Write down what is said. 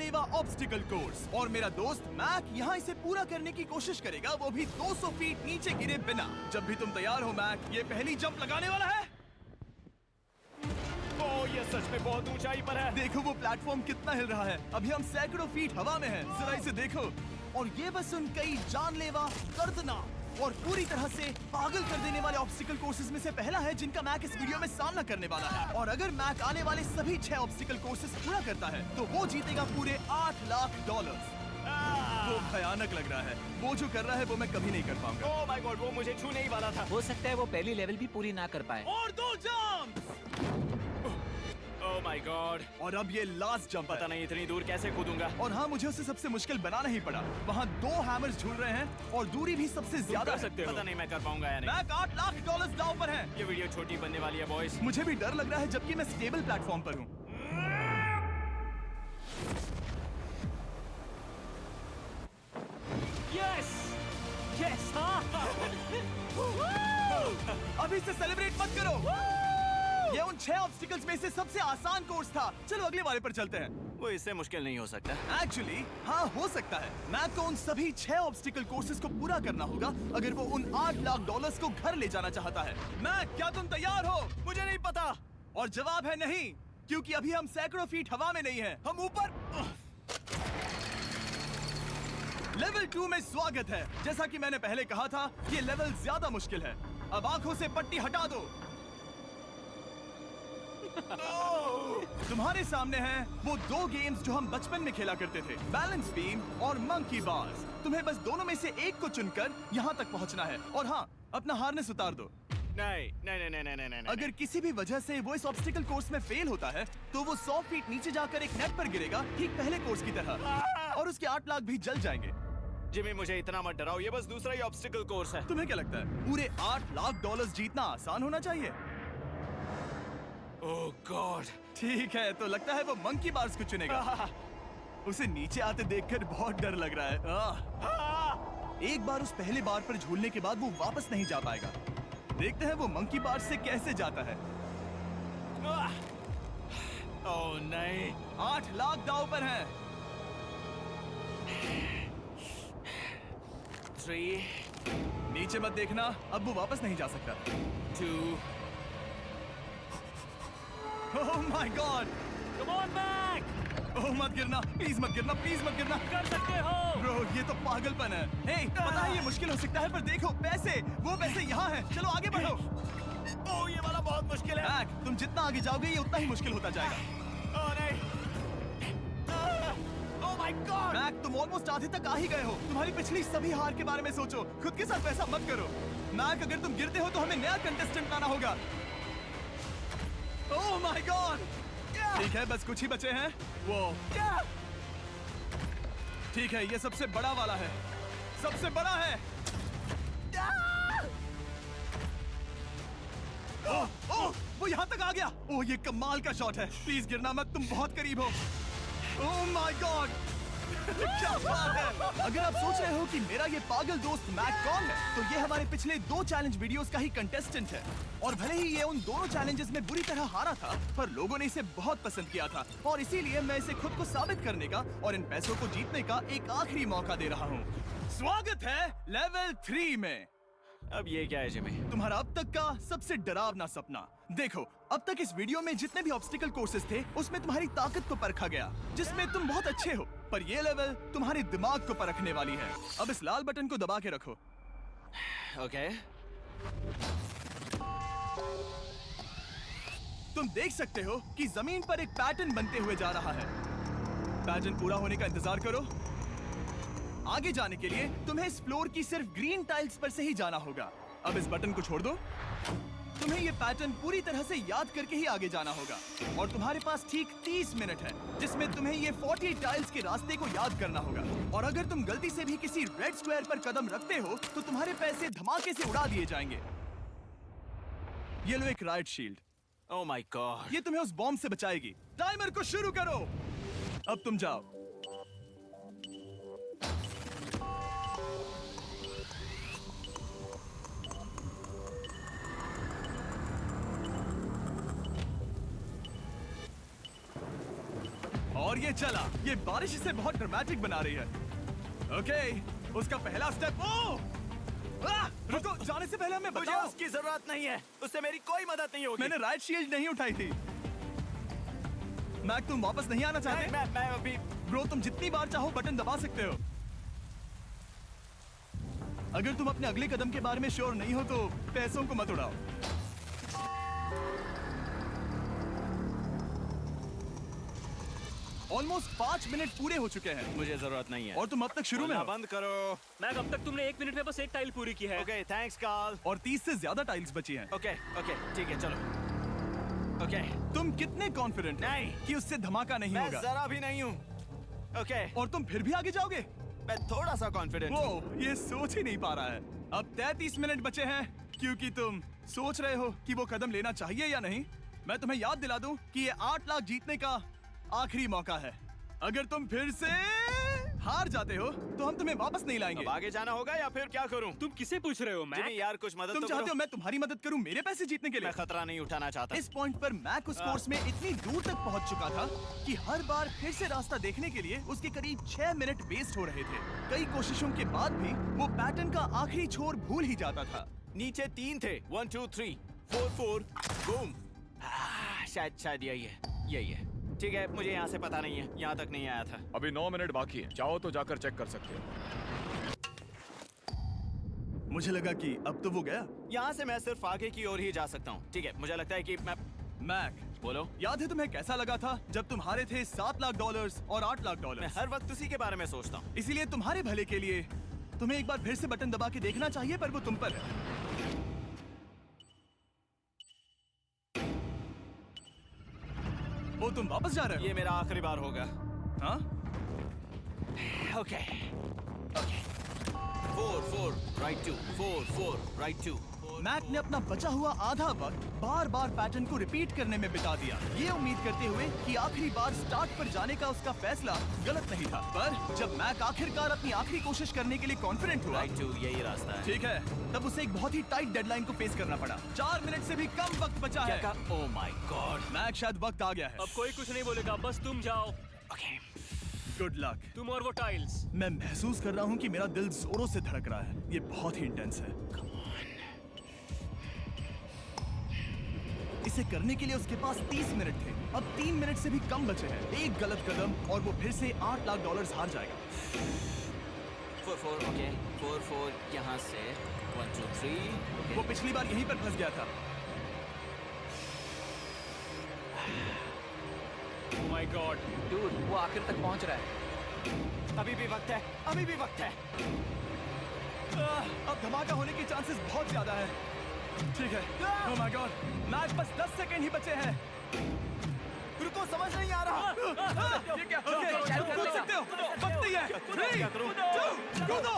जानलेवा obstacle course और मेरा दोस्त मैक यहाँ इसे पूरा करने की कोशिश करेगा, वो भी 200 फीट नीचे गिरे बिना। जब भी तुम तैयार हो मैक, ये पहली जंप लगाने वाला है। ओह, ये सच में बहुत ऊंचाई पर है। देखो वो प्लेटफॉर्म कितना हिल रहा है। अभी हम सैकड़ों फीट हवा में हैं। जरा इसे देखो। और ये बस उन कई जानलेवा, दर्दनाक और पूरी तरह से पागल कर देने वाले ऑब्स्टिकल कोर्सेज में से पहला है जिनका मैक इस वीडियो में सामना करने वाला है। और अगर मैक आने वाले सभी 6 ऑब्स्टिकल कोर्सेज पूरा करता है तो वो जीतेगा पूरे $8 लाख। वो भयानक लग रहा है। वो जो कर रहा है वो मैं कभी नहीं कर पाऊंगा। ओह माय गॉड, वो मुझे छूने ही वाला था। हो सकता है वो पहली लेवल भी पूरी ना कर पाए। और 2 जंप। Oh my God. और अब ये लास्ट जंप। पता नहीं इतनी दूर कैसे कूदूंगा। और हाँ, मुझे उसे सबसे मुश्किल बनाना ही पड़ा। वहाँ 2 हैमर्स झूल रहे हैं और दूरी भी सबसे ज्यादा कर सकते हो। पता नहीं मैं कर पाऊंगा या नहीं। मैक $8 लाख दांव पर है। ये वीडियो छोटी बनने वाली है बॉयज। मुझे भी डर लग रहा है जबकि मैं स्टेबल प्लेटफॉर्म पर हूँ। Yes yes. अभी से सेलिब्रेट मत करो। ये उन 6 ऑब्स्टिकल्स में से सबसे आसान कोर्स था। चलो अगले वाले पर चलते हैं। वो इससे मुश्किल नहीं हो सकता। एक्चुअली हाँ, हो सकता है। मैक को उन सभी 6 ऑब्स्टिकल कोर्सेज को पूरा करना होगा अगर वो उन $8 लाख को घर ले जाना चाहता है। मैक, क्या तुम तैयार हो? मुझे नहीं पता। और जवाब है नहीं, क्योंकि अभी हम सैकड़ों फीट हवा में नहीं हैं। हम ऊपर। लेवल 2 में स्वागत है। जैसा कि मैंने पहले कहा था, ये लेवल ज्यादा मुश्किल है। अब आंखों से पट्टी हटा दो। तुम्हारे सामने हैं वो 2 गेम्स जो हम बचपन में खेला करते थे, बैलेंस बीम और मंकी बार्स। तुम्हें बस दोनों में से एक को चुनकर यहाँ तक पहुँचना है। और हाँ, अपना हार्नेस उतार दो। नहीं नहीं नहीं नहीं नहीं नहीं। अगर किसी भी वजह से वो इस ऑब्स्टिकल कोर्स में फेल होता है तो वो 100 फीट नीचे जाकर एक नेट पर गिरेगा, ठीक पहले कोर्स की तरह। और उसके 8 लाख भी जल जाएंगे। जिमी, मुझे इतना मत डराओ। ये बस दूसरा ही ऑब्स्टिकल कोर्स है। तुम्हें क्या लगता है पूरे $8 लाख जीतना आसान होना चाहिए? ओह गॉड। ठीक है, तो लगता है वो मंकी बार्स को चुनेगा। उसे नीचे आते देखकर बहुत डर लग रहा है। एक बार उस पहले बार पर झूलने के बाद वो वापस नहीं जा पाएगा। देखते हैं वो मंकी बार से कैसे जाता है। ओह नहीं। 8 लाख दांव पर हैं। 3 नीचे मत देखना, अब वो वापस नहीं जा सकता। 2 oh my god. Come on Mac. Oh मत गिरना, प्लीज मत गिरना, प्लीज मत गिरना। कर सकते हो। ब्रो, ये तो पागलपन है। हे, पता है ये मुश्किल हो सकता है, पर देखो पैसे, वो पैसे यहाँ हैं। चलो आगे बढ़ो। ओह, ये वाला बहुत मुश्किल है। मैक, तुम जितना आगे जाओगे ये उतना ही मुश्किल होता जाएगा। ओह नहीं। ओह माय गॉड। मैक, तुम ऑलमोस्ट आधे तक आ ही गए हो। तुम्हारी पिछली सभी हार के बारे में सोचो। खुद के साथ वैसा मत करो। मैक, अगर तुम गिरते हो तो हमें नया कंटेस्टेंट लाना होगा। ओह माय गॉड। ठीक है, बस कुछ ही बचे हैं। वो ठीक है, ये सबसे बड़ा वाला है। सबसे बड़ा है। ओह ओह, वो यहाँ तक आ गया। ओह, ये कमाल का शॉट है। प्लीज गिरना मत, तुम बहुत करीब हो। ओह माय गॉड, क्या बात है। अगर आप सोच रहे हो कि मेरा ये पागल दोस्त मैक कौन है, तो ये हमारे पिछले 2 चैलेंज वीडियोस का ही कंटेस्टेंट है। और भले ही ये उन दोनों चैलेंजेस में बुरी तरह हारा था, पर लोगों ने इसे बहुत पसंद किया था। और इसीलिए मैं इसे खुद को साबित करने का और इन पैसों को जीतने का एक आखिरी मौका दे रहा हूँ। स्वागत है लेवल 3 में। अब ये क्या है जिमी? तुम्हारा अब तक का सबसे डरावना सपना। देखो, अब तक इस वीडियो में जितने भी ऑब्स्टिकल कोर्सेज थे उसमें तुम्हारी ताकत को परखा गया, जिसमें तुम बहुत अच्छे हो। पर ये लेवल तुम्हारे दिमाग को परखने वाली है। अब इस लाल बटन को दबा के रखो। ओके। तुम देख सकते हो कि जमीन पर एक पैटर्न बनते हुए जा रहा है। पैटर्न पूरा होने का इंतजार करो। आगे जाने के लिए तुम्हें इस फ्लोर की सिर्फ ग्रीन टाइल्स पर से ही जाना होगा। अब इस बटन को छोड़ दो। तुम्हें ये पैटर्न पूरी तरह से याद करके ही आगे जाना होगा। और तुम्हारे पास ठीक 30 मिनट है, जिसमें तुम्हें ये 40 टाइल्स के रास्ते को याद करना होगा। और अगर तुम गलती से भी किसी रेड स्क्वायर पर कदम रखते हो तो तुम्हारे पैसे धमाके से उड़ा दिए जाएंगे। ये लो एक right shield. Oh my God. ये तुम्हें उस बॉम्ब से बचाएगी। टाइमर को शुरू करो। अब तुम जाओ। और ये ये चला। ये बारिश इसे बहुत ड्रामेटिक बना रही है। ओके, उसका पहला स्टेप। रुको, जाने से पहले हमें मुझे बताओ। उसकी जरूरत नहीं है, उससे मेरी कोई मदद नहीं होगी। मैंने राइट शील्ड नहीं उठाई थी। मैक, तुम वापस नहीं आना चाहते? मैं अभी ब्रो, तुम जितनी बार चाहो बटन दबा सकते हो। अगर तुम अपने अगले कदम के बारे में श्योर नहीं हो तो पैसों को मत उड़ाओ। ऑलमोस्ट 5 मिनट पूरे हो चुके हैं मुझे जरूरत नहीं है। और तुम अब तक शुरू में बोलना हो। बंद करो। मैक, अब तक तुमने 1 मिनट में बस एक टाइल पूरी की है। Okay, thanks Karl. और 30 से ज्यादा टाइल्स बची हैं। ओके ओके, ठीक है, चलो। ओके, तुम कितने कॉन्फिडेंट नहीं। कि उससे धमाका नहीं मैं होगा? जरा भी नहीं हूँ। ओके, और तुम फिर भी आगे जाओगे? मैं थोड़ा सा कॉन्फिडेंट हूँ। वो ये सोच ही नहीं पा रहा है। अब 33 मिनट बचे हैं क्योंकि तुम सोच रहे हो कि वो कदम लेना चाहिए या नहीं। मैं तुम्हें याद दिला दूं कि ये 8 लाख जीतने का आखिरी मौका है। अगर तुम फिर से हार जाते हो तो हम तुम्हें वापस नहीं लाएंगे। अब आगे जाना होगा या फिर क्या करूँ? तुम किसे पूछ रहे हो मैक? जिमी यार, कुछ मदद तुम तो चाहते करो। हो मैं तुम्हारी मदद करूं मेरे पैसे जीतने के लिए? मैं खतरा नहीं उठाना चाहता। इस पॉइंट पर मैक उस कोर्स में इतनी दूर तक पहुंच चुका था कि हर बार फिर से रास्ता देखने के लिए उसके करीब 6 मिनट वेस्ट हो रहे थे। कई कोशिशों के बाद भी वो पैटर्न का आखिरी छोर भूल ही जाता था। नीचे 3 थे। 1 2 3 4 4 बूम। शायद यही है। ठीक है, मुझे यहाँ से पता नहीं है, यहाँ तक नहीं आया था। अभी 9 मिनट बाकी है, चाहो तो जाकर चेक कर सकते हो। मुझे लगा कि अब तो वो गया। यहाँ से मैं सिर्फ आगे की ओर ही जा सकता हूँ। ठीक है, मुझे लगता है कि मैं मैक, बोलो। याद है तुम्हें कैसा लगा था जब तुम हारे थे $7 लाख और $8 लाख? मैं हर वक्त उसी के बारे में सोचता हूँ। इसीलिए तुम्हारे भले के लिए तुम्हें एक बार फिर से बटन दबा के देखना चाहिए, पर वो तुम पर है। वो तुम वापस जा रहे हो? ये मेरा आखिरी बार होगा। हाँ? Okay 4 4 right 2 4 4 right 2। मैक ने अपना बचा हुआ आधा वक्त बार बार पैटर्न को रिपीट करने में बिता दिया, ये उम्मीद करते हुए कि आखिरी बार स्टार्ट पर जाने का उसका फैसला गलत नहीं था। पर जब मैक आखिरकार अपनी आखिरी कोशिश करने के लिए कॉन्फिडेंट हुआ, राइट 2 यही रास्ता है। ठीक है, तब उसे एक बहुत ही टाइट डेडलाइन को फेस करना पड़ा। 4 मिनट से भी कम वक्त बचा क्या है। कहा? ओह माय गॉड। मैक, शायद वक्त आ गया है। अब कोई कुछ नहीं बोलेगा, बस तुम जाओ। Okay, good luck. तुम और वो टाइल्स। मैं महसूस कर रहा हूँ कि मेरा दिल जोरों से धड़क रहा है। ये बहुत ही इंटेंस है। इसे करने के लिए उसके पास 30 मिनट थे। अब 3 मिनट से भी कम बचे हैं। एक गलत कदम और वो फिर से $8 लाख हार जाएगा। 4 4 ओके 4 4 यहाँ से 1 2 3। वो पिछली बार यहीं पर फंस गया था। ओह माय गॉड। डूड, वो आखिर तक पहुंच रहा है। अभी भी वक्त है, अभी भी वक्त है। अब धमाका होने के चांसेस बहुत ज्यादा है। ठीक है। ओह माय गॉड, मैच बस 10 सेकंड ही बचे हैं। रुको, समझ नहीं आ रहा। ये क्या? ओके, तुम कूद सकते हो। वक्त नहीं है। 3 2 कूदो।